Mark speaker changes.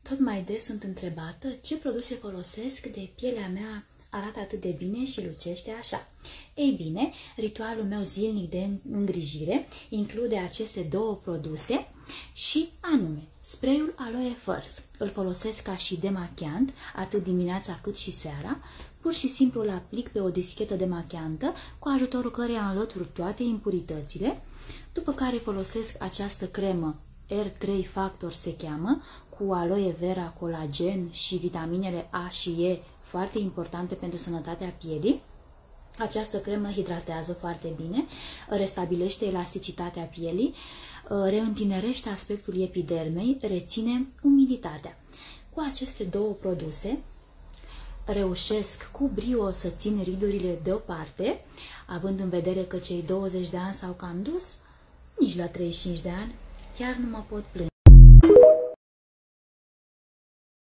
Speaker 1: Tot mai des sunt întrebată ce produse folosesc de pielea mea arată atât de bine și lucește așa. Ei bine, ritualul meu zilnic de îngrijire include aceste două produse și anume spray-ul Aloe First. Îl folosesc ca și demachiant, atât dimineața cât și seara. Pur și simplu îl aplic pe o deschetă demachiantă, cu ajutorul căreia înlătur toate impuritățile, după care folosesc această cremă R3 Factor se cheamă, cu aloe vera, colagen și vitaminele A și E, foarte importante pentru sănătatea pielii. Această cremă hidratează foarte bine, restabilește elasticitatea pielii, reîntinerește aspectul epidermei, reține umiditatea. Cu aceste două produse reușesc cu brio să țin ridurile deoparte, având în vedere că cei 20 de ani s-au cam dus, nici la 35 de ani chiar nu mă pot plânge.